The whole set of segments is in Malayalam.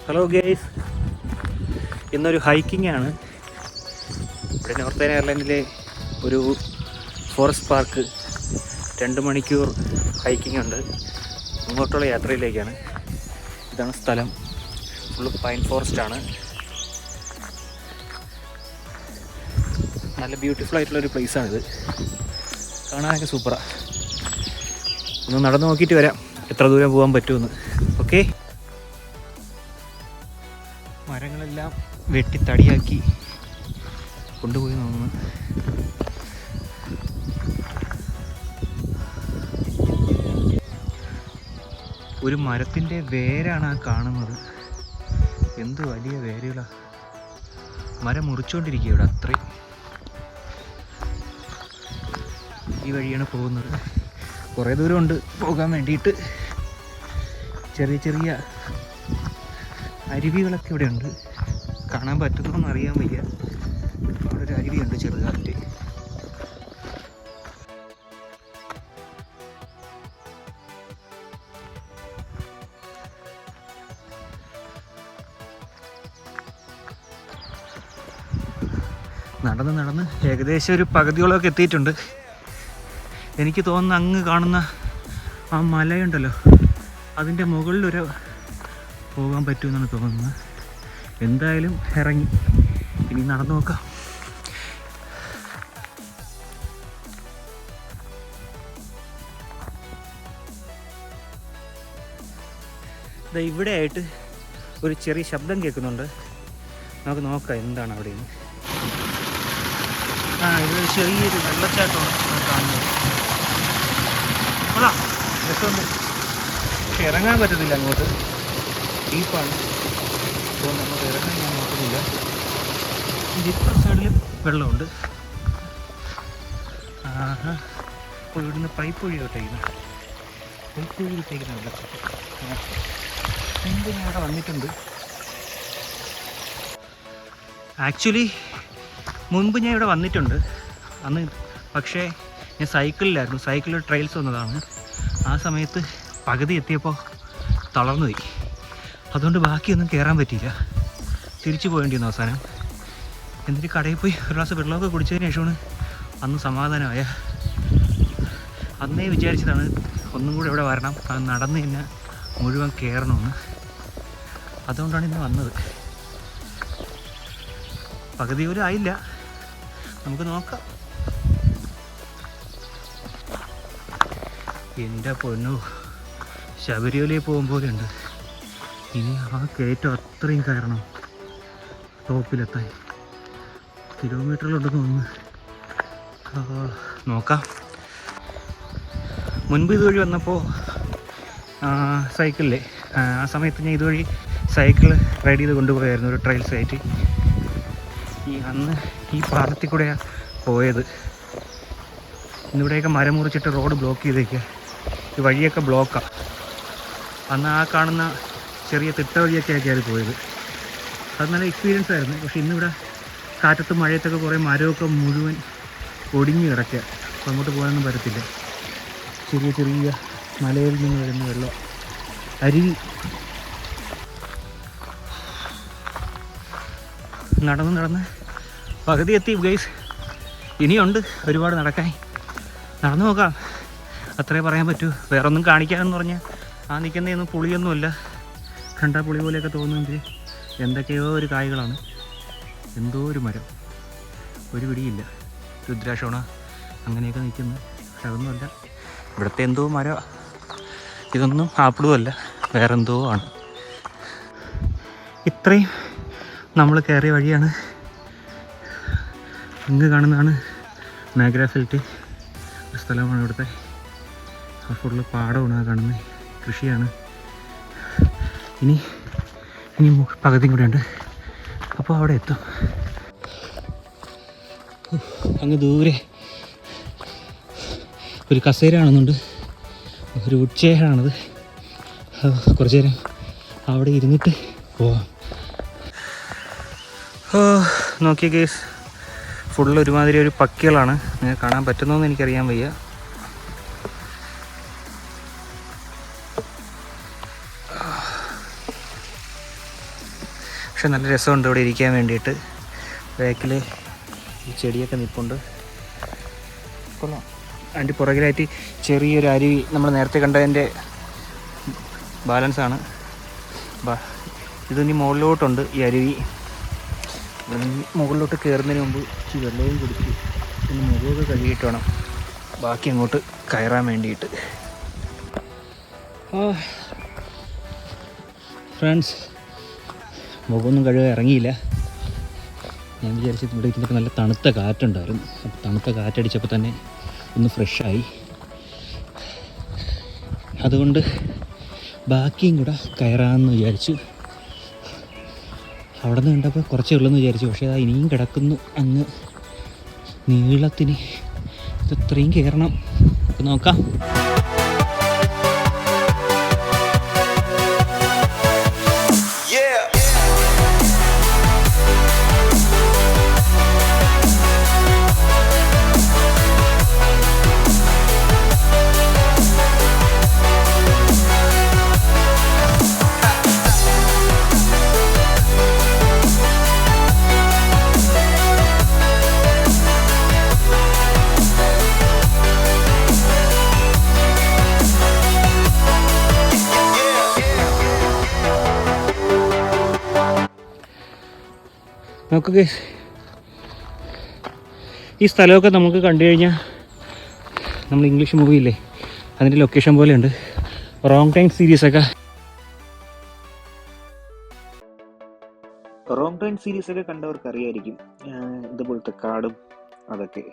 ഹലോ ഗേയ്സ്, ഇന്നൊരു ഹൈക്കിംഗ് ആണ്. ഇവിടെ നോർത്തേൺ അയർലൻഡിലെ ഒരു ഫോറസ്റ്റ് പാർക്ക് 2 മണിക്കൂർ ഹൈക്കിംഗ് ഉണ്ട്. അങ്ങോട്ടുള്ള യാത്രയിലേക്കാണ്. ഇതാണ് സ്ഥലം. ഫുള്ള് പൈൻ ഫോറസ്റ്റ് ആണ്. നല്ല ബ്യൂട്ടിഫുൾ ആയിട്ടുള്ളൊരു പ്ലേസാണിത്. കാണാനൊക്കെ സൂപ്പറാണ്. ഒന്ന് നടന്നു നോക്കിയിട്ട് വരാം എത്ര ദൂരം പോകാൻ പറ്റുമെന്ന്. ഓക്കെ, മരങ്ങളെല്ലാം വെട്ടി തടിയാക്കി കൊണ്ടുപോയി നോക്കുന്നു. ഒരു മരത്തിൻ്റെ വേരാണ് ആ കാണുന്നത്. എന്ത് വലിയ വേരുകളാ! മരം മുറിച്ചുകൊണ്ടിരിക്കുക ഇവിടെ. അത്രയും ഈ വഴിയാണ് പോകുന്നത്. കുറേ ദൂരമുണ്ട് പോകാൻ വേണ്ടിയിട്ട്. ചെറിയ ചെറിയ അരുവികളൊക്കെ ഇവിടെ ഉണ്ട്. കാണാൻ പറ്റുന്നോന്ന് അറിയാൻ വയ്യ. അവിടെ ഒരു അരുവിയുണ്ട് ചെറുതായിട്ട്. നടന്ന് ഏകദേശം ഒരു പകുതിയോളമൊക്കെ എത്തിയിട്ടുണ്ട്. എനിക്ക് തോന്നുന്നു അങ്ങ് കാണുന്ന ആ മലയുണ്ടല്ലോ, അതിൻ്റെ മുകളിലൊരു പോകാൻ പറ്റുമെന്നാണ് തോന്നുന്നത്. എന്തായാലും ഇറങ്ങി ഇനി നടന്നു നോക്കാം. ഇവിടെ ആയിട്ട് ഒരു ചെറിയ ശബ്ദം കേൾക്കുന്നുണ്ട്. നമുക്ക് നോക്കാം എന്താണ് അവിടെ. ഇവിടെ ചെറിയൊരു വെള്ളച്ചാട്ടമാണ് കാണുന്നത്. അതാ രസമുണ്ട്, പക്ഷെ ഇറങ്ങാൻ പറ്റത്തില്ല. അങ്ങോട്ട് ഡീപ്പാണ്, അപ്പോൾ നമുക്ക് ഇറങ്ങാൻ ഞാൻ നോക്കുന്നില്ല. ഇപ്പുറ സൈഡിൽ വെള്ളമുണ്ട്. അപ്പോൾ ഇവിടുന്ന് പൈപ്പ് വഴി വിട്ടേക്കുന്നത് വെള്ളച്ചാട്ടം. മുമ്പ് ഞാൻ അവിടെ വന്നിട്ടുണ്ട്. ആക്ച്വലി മുൻപ് ഞാൻ ഇവിടെ വന്നിട്ടുണ്ട് അന്ന്, പക്ഷേ ഞാൻ സൈക്കിളിലായിരുന്നു. സൈക്കിളിൽ ട്രയൽസ് വന്നതാണ്. ആ സമയത്ത് പകുതി എത്തിയപ്പോൾ തളർന്നു പോയി. അതുകൊണ്ട് ബാക്കിയൊന്നും കയറാൻ പറ്റിയില്ല. തിരിച്ചു പോകേണ്ടി വന്നു അവസാനം. എന്നിട്ട് കടയിൽ പോയി ഒരു ഗ്ലാസ് വെള്ളമൊക്കെ കുടിച്ചതിന് ശേഷമാണ് അന്ന് സമാധാനമായ. അന്നേ വിചാരിച്ചതാണ് ഒന്നും കൂടെ ഇവിടെ വരണം, അത് നടന്ന് തന്നെ മുഴുവൻ കയറണമെന്ന്. അതുകൊണ്ടാണ് ഇന്ന് വന്നത്. പകുതി പോലും ആയില്ല, നമുക്ക് നോക്കാം. എൻ്റെ പൊന്നോ, ശബരിമലയിൽ പോകും പോലെ ഉണ്ട്. ഇനി ആ കയറ്റം അത്രയും കയറണം ടോപ്പിലെത്താൻ. കിലോമീറ്ററിലുണ്ടെന്ന് തോന്നുന്നു. നോക്കാം. മുൻപ് ഇതുവഴി വന്നപ്പോൾ സൈക്കിളിലെ ആ സമയത്ത് ഞാൻ ഇതുവഴി സൈക്കിൾ റൈഡ് ചെയ്ത് കൊണ്ടുപോയായിരുന്നു ഒരു ട്രയൽസ് ആയിട്ട്. അന്ന് ഈ പാടത്തിൽ കൂടെയാണ് പോയത്. ഇന്നിവിടെയൊക്കെ മരം മുറിച്ചിട്ട് റോഡ് ബ്ലോക്ക് ചെയ്തേക്കുക. ഈ വഴിയൊക്കെ ബ്ലോക്കാണ്. അന്ന് ആ കാണുന്ന ചെറിയ തിട്ട വഴിയൊക്കെയാണ് പോയത്. അത് നല്ല എക്സ്പീരിയൻസ് ആയിരുന്നു. പക്ഷേ ഇന്നിവിടെ കാറ്റത്തും മഴയത്തൊക്കെ കുറേ മരമൊക്കെ മുഴുവൻ ഒടിഞ്ഞ് കിടക്കുക. അപ്പോൾ അങ്ങോട്ട് പോകാനൊന്നും പറ്റത്തില്ല. ചെറിയ ചെറിയ മലയിൽ നിന്ന് വരുന്ന വെള്ളം, അരുവി. നടന്ന് പകുതി എത്തി ഗൈസ്. ഇനിയുണ്ട് ഒരുപാട് നടക്കാൻ. നടന്നു നോക്കാം, അത്രേ പറയാൻ പറ്റൂ. വേറെ ഒന്നും കാണിക്കാമെന്ന് പറഞ്ഞാൽ ആ നിൽക്കുന്നതൊന്നും പുളിയൊന്നുമില്ല. കണ്ടാൽ പുളി പോലെയൊക്കെ തോന്നുമെങ്കിൽ എന്തൊക്കെയോ ഒരു കായ്കളാണ്. എന്തോ ഒരു മരം, ഒരു പിടിയില്ല. രുദ്രാക്ഷോണ അങ്ങനെയൊക്കെ നിൽക്കുന്നു. പക്ഷെ അതൊന്നുമല്ല, ഇവിടുത്തെ എന്തോ മരം. ഇതൊന്നും ആപ്പിളും അല്ല, വേറെന്തോ ആണ്. ഇത്രയും നമ്മൾ കയറിയ വഴിയാണ്. ഇങ്ങ് കാണുന്നതാണ് നാഗ്ര ഫെൽറ്റ് ഒരു സ്ഥലമാണ്. ഇവിടുത്തെ ഫുള്ള് പാടമാണ് കാണുന്നത്, കൃഷിയാണ്. ഇനി പകുതിയും കൂടെ ഉണ്ട്, അപ്പോൾ അവിടെ എത്തും. അങ്ങ് ദൂരെ ഒരു കസേര കാണുന്നുണ്ട്, ഒരു വുഡ് ചെയറാണത്. കുറച്ച് നേരം അവിടെ ഇരുന്നിട്ട് പോവാം. നോക്കിയ കേസ് ഫുള്ള് ഒരുമാതിരി ഒരു പക്കികളാണ്. നിങ്ങൾക്ക് കാണാൻ പറ്റുന്നോന്ന് എനിക്കറിയാൻ വയ്യ. പക്ഷെ നല്ല രസമുണ്ട് ഇവിടെ ഇരിക്കാൻ വേണ്ടിയിട്ട്. ബാക്കിൽ ഈ ചെടിയൊക്കെ നിൽപ്പുണ്ട്, കൊള്ളാം. അതിൻ്റെ പുറകിലായിട്ട് ചെറിയൊരു അരുവി, നമ്മൾ നേരത്തെ കണ്ടതിൻ്റെ ബാലൻസാണ്. ഇതിനി മുകളിലോട്ടുണ്ട് ഈ അരുവി. മുകളിലോട്ട് കയറുന്നതിന് മുമ്പ് ഇച്ചിരി വെള്ളവും കുടിച്ച് പിന്നെ മുഖമൊക്കെ കഴുകിയിട്ട് വേണം ബാക്കി അങ്ങോട്ട് കയറാൻ വേണ്ടിയിട്ട്. ഫ്രണ്ട്സ്, മുഖമൊന്നും കഴുകാൻ ഇറങ്ങിയില്ല. ഞാൻ വിചാരിച്ചത് ഇവിടെ ഇരിക്കുമ്പോൾ നല്ല തണുത്ത കാറ്റുണ്ടായിരുന്നു. അപ്പോൾ തണുത്ത കാറ്റടിച്ചപ്പോൾ തന്നെ ഒന്ന് ഫ്രഷായി. അതുകൊണ്ട് ബാക്കിയും കൂടെ കയറാമെന്ന് വിചാരിച്ചു. അവിടെ നിന്ന് കണ്ടപ്പോൾ കുറച്ചേ ഉള്ളെന്ന് വിചാരിച്ചു. പക്ഷേ അത് ഇനിയും കിടക്കുന്നു അങ്ങ് നീളത്തിന്. ഇത്രയും കയറണം. അപ്പോൾ നോക്കാം. നോക്കുക, ഈ സ്ഥലമൊക്കെ നമുക്ക് കണ്ടു കഴിഞ്ഞാൽ നമ്മൾ ഇംഗ്ലീഷ് മൂവിയില്ലേ അതിൻ്റെ ലൊക്കേഷൻ പോലെയുണ്ട്. റോങ് ടൈം സീരീസൊക്കെ കണ്ടവർക്ക് അറിയായിരിക്കും ഇതുപോലത്തെ കാടും അതൊക്കെ.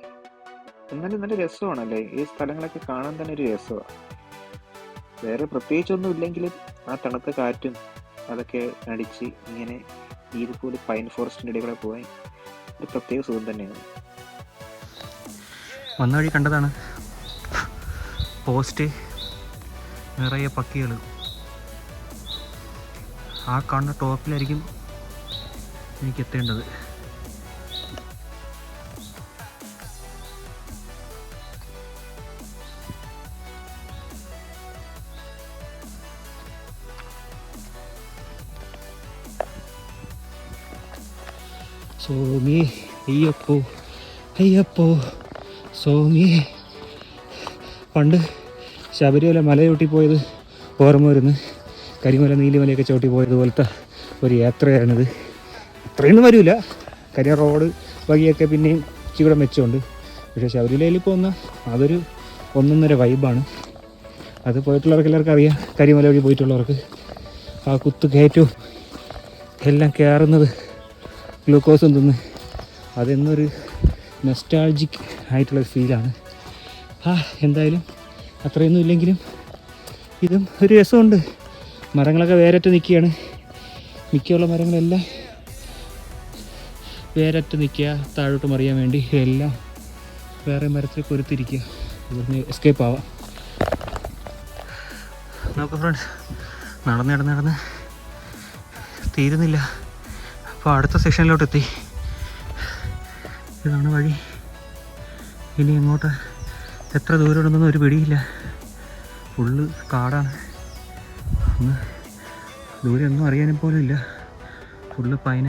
എന്നാലും നല്ല രസമാണല്ലേ ഈ സ്ഥലങ്ങളൊക്കെ കാണാൻ തന്നെ ഒരു രസമാണ്. വേറെ പ്രത്യേകിച്ചൊന്നും ഇല്ലെങ്കിലും ആ തണുത്ത കാറ്റും അതൊക്കെ അടിച്ച് ഇങ്ങനെ ഇതുപോലെ പൈൻ ഫോറസ്റ്റിൻ്റെ ഇടയിൽ കൂടെ പോകാൻ ഒരു പ്രത്യേക സുഖം തന്നെയാണ്. വന്ന വഴി കണ്ടതാണ് പോസ്റ്റ് നിറയെ പക്കികൾ. ആ കാണുന്ന ടോപ്പിലായിരിക്കും എനിക്ക് എത്തേണ്ടത്. സോമി അയ്യപ്പോ അയ്യപ്പോ സോമി. പണ്ട് ശബരിമല മല ചവിട്ടി പോയത് ഓർമ്മ വരുന്നു. കരിമല നീലിമലയൊക്കെ ചവിട്ടി പോയതുപോലത്തെ ഒരു യാത്രയാണിത്. അത്രയൊന്നും വരില്ല, കാര്യം റോഡ് വഴിയൊക്കെ പിന്നെയും ഇച്ചിരി മെച്ചമുണ്ട്. പക്ഷേ ശബരിമലയിൽ പോകുന്ന അതൊരു ഒന്നൊന്നര വൈബാണ്. അത് പോയിട്ടുള്ളവർക്ക് എല്ലാവർക്കും അറിയാം. കരിമല വഴി പോയിട്ടുള്ളവർക്ക് ആ കുത്തു കയറ്റവും എല്ലാം കയറുന്നത് ഗ്ലൂക്കോസും തിന്ന് അതെന്നൊരു നൊസ്റ്റാൾജിക് ആയിട്ടുള്ളൊരു ഫീലാണ്. എന്തായാലും അത്രയൊന്നും ഇല്ലെങ്കിലും ഇതും ഒരു രസമുണ്ട്. മരങ്ങളൊക്കെ വേരറ്റ് നിൽക്കുകയാണ്. മിക്കുള്ള മരങ്ങളെല്ലാം വേരറ്റ് നിൽക്കുക, താഴോട്ട് മറിയാൻ വേണ്ടി എല്ലാം വേറെ മരത്തിൽ കൊരുത്തിരിക്കുക. ഇവിടുന്ന് എസ്കേപ്പ് ആവാം. നമുക്ക് ഫ്രണ്ട്സ് നടന്ന് തീരുന്നില്ല. അപ്പോൾ അടുത്ത സെക്ഷനിലോട്ട് എത്തി. ഇതാണ് വഴി. ഇനി അങ്ങോട്ട് എത്ര ദൂരം ഉണ്ടെന്നൊന്നും ഒരു പിടിയില്ല. ഫുള്ള് കാടാണ്. ഒന്ന് ദൂരെ ഒന്നും അറിയാനും പോലും ഇല്ല. ഫുള്ള് പൈൻ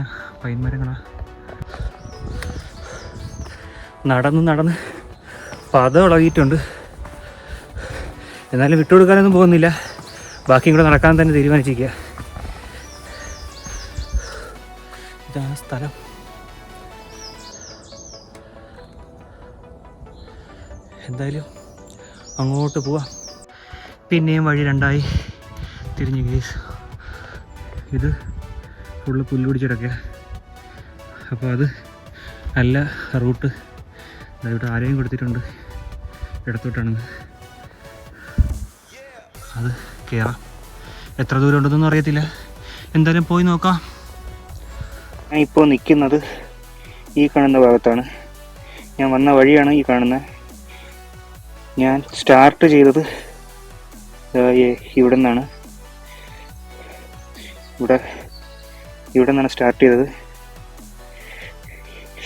മരങ്ങളാണ്. നടന്ന് പദം ഇളകിയിട്ടുണ്ട്. എന്നാലും വിട്ടുകൊടുക്കാനൊന്നും പോകുന്നില്ല. ബാക്കിയും കൂടെ നടക്കാൻ തന്നെ തീരുമാനിച്ചിരിക്കുക. ഇതാണ് സ്ഥലം. എന്തായാലും അങ്ങോട്ട് പോവാം. പിന്നെയും വഴി രണ്ടായി തിരിഞ്ഞ് ഗൈസ്. ഇത് ഫുള്ള് പുല്ല് പിടിച്ചിടക്കുക. അപ്പോൾ അത് നല്ല റൂട്ട് ഇവിടെ ആരെയും കൊടുത്തിട്ടുണ്ട്. ഇടത്തോട്ടാണെന്ന് അത് കയറാം. എത്ര ദൂരം ഉണ്ടെന്നൊന്നും അറിയത്തില്ല. എന്തായാലും പോയി നോക്കാം. ഞാൻ ഇപ്പോൾ നിൽക്കുന്നത് ഈ കാണുന്ന ഭാഗത്താണ്. ഞാൻ വന്ന വഴിയാണ് ഈ കാണുന്നത്. ഞാൻ സ്റ്റാർട്ട് ചെയ്തത് ഇവിടെ നിന്നാണ്. ഇവിടെ നിന്നാണ് സ്റ്റാർട്ട് ചെയ്തത്.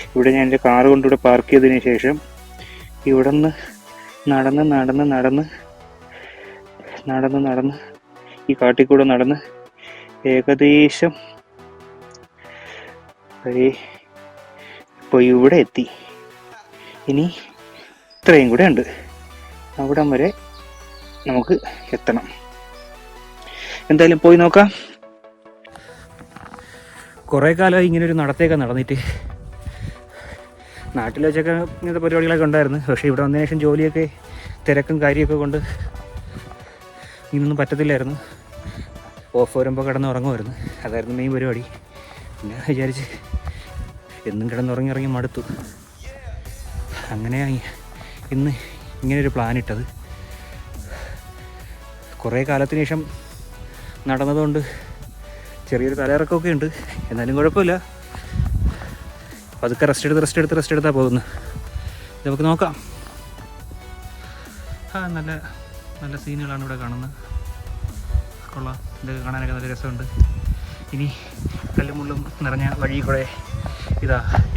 ഇവിടെ ഞാൻ എൻ്റെ കാറ് കൊണ്ടിവിടെ പാർക്ക് ചെയ്തതിന് ശേഷം ഇവിടെ നിന്ന് നടന്ന് ഈ കാട്ടിൽ കൂടെ നടന്ന് ഏകദേശം ഇപ്പോൾ ഇവിടെ എത്തി. ഇനി ഇത്രയും കൂടെ ഉണ്ട്, അവിടം വരെ നമുക്ക് എത്തണം. എന്തായാലും പോയി നോക്കാം. കുറേ കാലമായി ഇങ്ങനൊരു നടത്തേക്ക് നടന്നിട്ട്. നാട്ടിൽ വെച്ചൊക്കെ ഇങ്ങനത്തെ പരിപാടികളൊക്കെ ഉണ്ടായിരുന്നു. പക്ഷേ ഇവിടെ വന്നതിന് ശേഷം ജോലിയൊക്കെ തിരക്കും കാര്യമൊക്കെ കൊണ്ട് ഇതൊന്നും പറ്റത്തില്ലായിരുന്നു. ഓഫ് വരുമ്പോൾ കിടന്നുറങ്ങുമായിരുന്നു, അതായിരുന്നു മെയിൻ പരിപാടി. പിന്നെ വിചാരിച്ച് എന്നും കിടന്നുറങ്ങി മടുത്തു. അങ്ങനെയാണ് ഇന്ന് ഇങ്ങനൊരു പ്ലാൻ ഇട്ടത്. കുറേ കാലത്തിന് ശേഷം നടന്നതുകൊണ്ട് ചെറിയൊരു തലയിറക്കമൊക്കെ ഉണ്ട്, എന്നാലും കുഴപ്പമില്ല. അതൊക്കെ റെസ്റ്റ് എടുത്താൽ പോകുന്നു. നമുക്ക് നോക്കാം. നല്ല നല്ല സീനുകളാണ് ഇവിടെ കാണുന്നത്. കൊള്ളാം, ഇതൊക്കെ കാണാനൊക്കെ നല്ല രസമുണ്ട്. ഇനി കല്ലും മുള്ളും നിറഞ്ഞ വഴി കൂടെ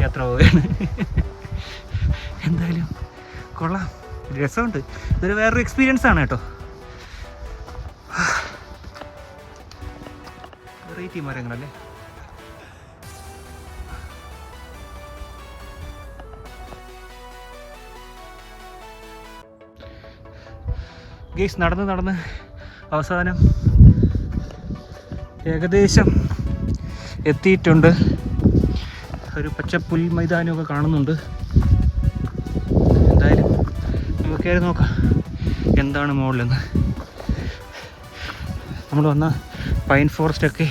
യാത്ര പോവുകയാണ്. എന്തായാലും കൊള്ളാം, രസമുണ്ട്. ഇതൊരു വേറൊരു എക്സ്പീരിയൻസ് ആണ് കേട്ടോ. വെറൈറ്റി മരങ്ങളല്ലേ. ഗെയ്സ്, നടന്ന് അവസാനം ഏകദേശം എത്തിയിട്ടുണ്ട്. ഒരു പച്ച പുൽ മൈതാനമൊക്കെ കാണുന്നുണ്ട്. എന്തായാലും നമുക്ക് കയറി നോക്കാം എന്താണ് മുകളിലെന്ന്. നമ്മൾ വന്ന പൈൻ ഫോറസ്റ്റൊക്കെ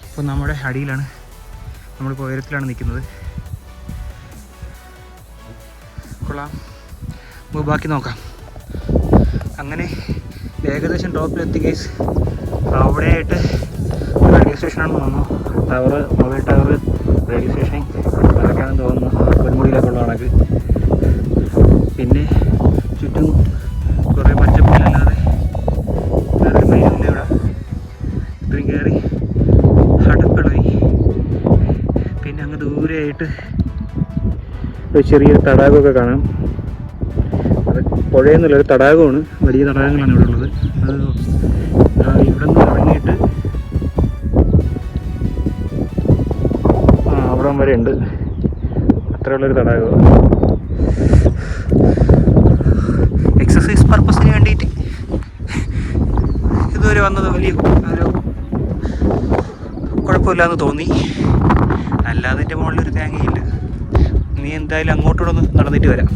ഇപ്പോൾ നമ്മുടെ അടിയിലാണ്, നമ്മളിപ്പോൾ ഉയരത്തിലാണ് നിൽക്കുന്നത്. കൊള്ളാം, നമുക്ക് ബാക്കി നോക്കാം. അങ്ങനെ ഏകദേശം ടോപ്പിലെത്തി ഗൈസ്. അവിടെയായിട്ട് റേഡിയോ സ്റ്റേഷനാണെന്ന് തോന്നുന്നു. മൊബൈൽ ടവർ റേഡിയോ സ്റ്റേഷൻ അതൊക്കെയാണെന്ന് തോന്നുന്നു, പൊന്മുടിയിലൊക്കെ ഉള്ള കണക്ക്. പിന്നെ ചുറ്റും കുറേ പച്ചപ്പുല്ലല്ലാതെ വേറൊരു മൈനില്ല ഇവിടെ. ഇത്രയും കയറി അടുക്കളായി. പിന്നെ അങ്ങ് ദൂരെയായിട്ട് ഒരു ചെറിയൊരു തടാകമൊക്കെ കാണാം. അത് പുഴയെന്നല്ല, ഒരു തടാകമാണ്. വലിയ തടാകങ്ങളാണ് ഇവിടെ ഉള്ളത്. അത് ഇവിടെ നിന്ന് ഇറങ്ങിയിട്ട് അവിടം വരെ ഉണ്ട്. അത്രയുള്ളൊരു തടാകമാണ്. എക്സസൈസ് പർപ്പസിന് വേണ്ടിയിട്ട് ഇതുവരെ വന്നത് വലിയ ഒരു കുഴപ്പമില്ലാന്ന് തോന്നി. അല്ലാതെ എൻ്റെ മുകളിലൊരു തേങ്ങയില്ല. നീ എന്തായാലും അങ്ങോട്ടൂടെ ഒന്ന് നടന്നിട്ട് വരാം.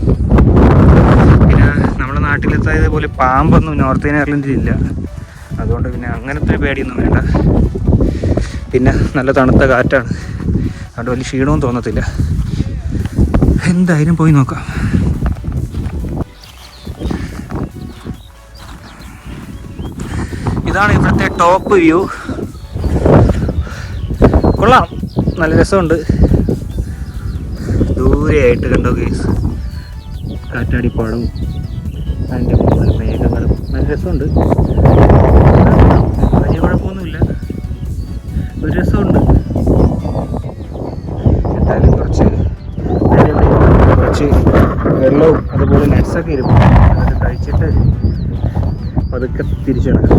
പിന്നെ നമ്മുടെ നാട്ടിലത്തെ പോലെ പാമ്പൊന്നും നോർത്ത് ഇന്ത്യൻ അയർലൻഡിലില്ല. അതുകൊണ്ട് പിന്നെ അങ്ങനത്തെ പേടിയൊന്നും വേണ്ട. പിന്നെ നല്ല തണുത്ത കാറ്റാണ്, അതുകൊണ്ട് വലിയ ക്ഷീണവും തോന്നത്തില്ല. എന്തായാലും പോയി നോക്കാം. ഇതാണ് ഇവിടുത്തെ ടോപ്പ് വ്യൂ. കൊള്ളാം, നല്ല രസമുണ്ട്. ദൂരെയായിട്ട് കണ്ടോ ഗൈസ്, കാറ്റാടിപ്പാടും അതിൻ്റെ മുകളിൽ മേഘങ്ങളും. നല്ല രസമുണ്ട്, വലിയ കുഴപ്പമൊന്നുമില്ല, ഒരു രസമുണ്ട്. എന്തായാലും കുറച്ച് വെള്ളവും അതുപോലെ നട്ട്സൊക്കെ ഇരിക്കും. അതൊക്കെ കഴിച്ചിട്ട് പതുക്കെ തിരിച്ചിടണം.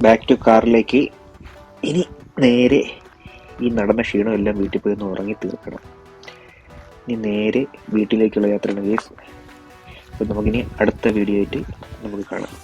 ബാക്ക് ടു കാറിലേക്ക്. ഇനി നേരെ ഈ നടന്ന ക്ഷീണമെല്ലാം വീട്ടിൽ പോയി ഒന്ന് ഉറങ്ങി തീർക്കണം. ഇനി നേരെ വീട്ടിലേക്കുള്ള യാത്രയാണ് ഗൈസ്. അപ്പോൾ നമുക്കിനി അടുത്ത വീഡിയോ ആയിട്ട് നമുക്ക് കാണാം.